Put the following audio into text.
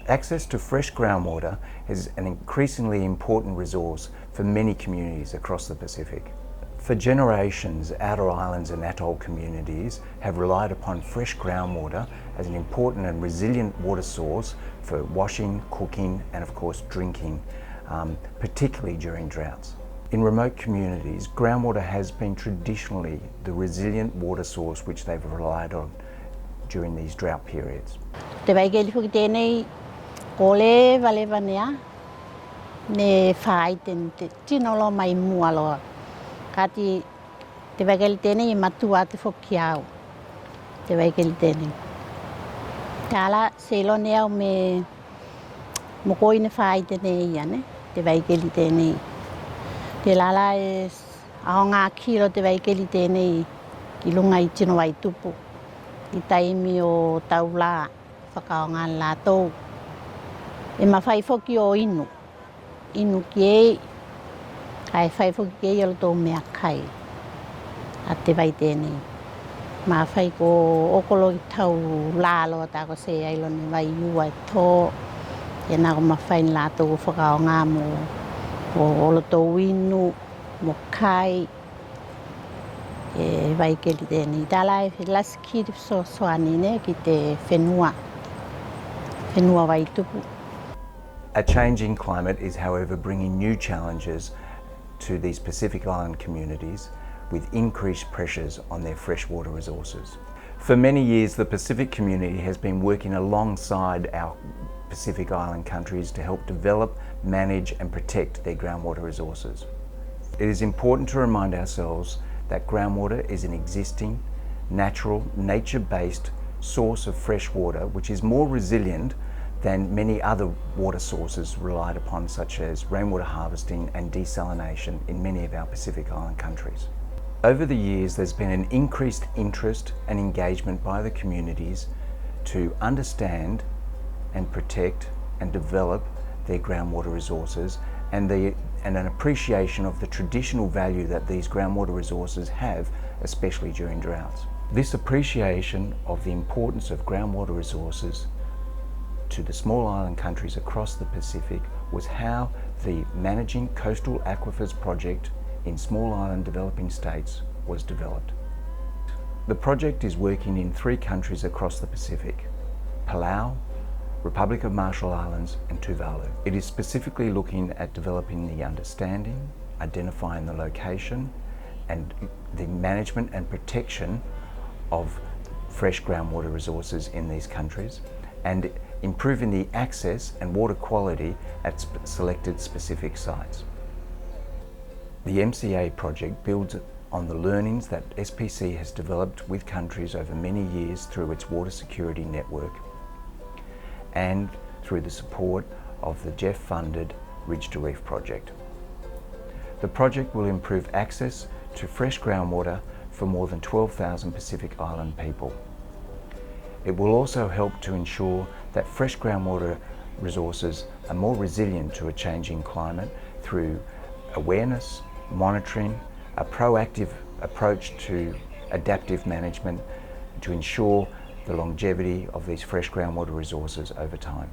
Access to fresh groundwater is an increasingly important resource for many communities across the Pacific. For generations, outer islands and atoll communities have relied upon fresh groundwater as an important and resilient water source for washing, cooking and of course drinking, particularly during droughts. In remote communities, groundwater has been traditionally the resilient water source which they've relied on during these drought periods. Kole valevanea ne faiten te tino mai mualo kati te vakel tene matua te fokiao te vakel tene tala selonea me mokoine faiten ia ne te vakel tene te lala es aonga kilo te vakel tene kilunga I tino vai tupu I taimi o taula whakaonga latou e mawhai whoki o inu ki e kai whai whoki ki e tō mea kai a te vai tēnei mawhai ko okolo I tau lalo a tāko se ailo ni vai ua tō e nā ko mawhai ni lātou whakao ngā mo o olo tō inu mo kai e vai ke li tēnei tāla e lasi ki so soani ne ki te whenua vai tupu. A changing climate is, however, bringing new challenges to these Pacific Island communities with increased pressures on their freshwater resources. For many years, the Pacific community has been working alongside our Pacific Island countries to help develop, manage and protect their groundwater resources. It is important to remind ourselves that groundwater is an existing, natural, nature-based source of fresh water which is more resilient than many other water sources relied upon, such as rainwater harvesting and desalination in many of our Pacific Island countries. Over the years, there's been an increased interest and engagement by the communities to understand and protect and develop their groundwater resources and an appreciation of the traditional value that these groundwater resources have, especially during droughts. This appreciation of the importance of groundwater resources to the small island countries across the Pacific was how the Managing Coastal Aquifers project in small island developing states was developed. The project is working in 3 countries across the Pacific: Palau, Republic of Marshall Islands and Tuvalu. It is specifically looking at developing the understanding, identifying the location and the management and protection of fresh groundwater resources in these countries, and improving the access and water quality at selected specific sites. The MCA project builds on the learnings that SPC has developed with countries over many years through its water security network and through the support of the GEF-funded Ridge to Reef project. The project will improve access to fresh groundwater for more than 12,000 Pacific Island people. It will also help to ensure that fresh groundwater resources are more resilient to a changing climate through awareness, monitoring, a proactive approach to adaptive management to ensure the longevity of these fresh groundwater resources over time.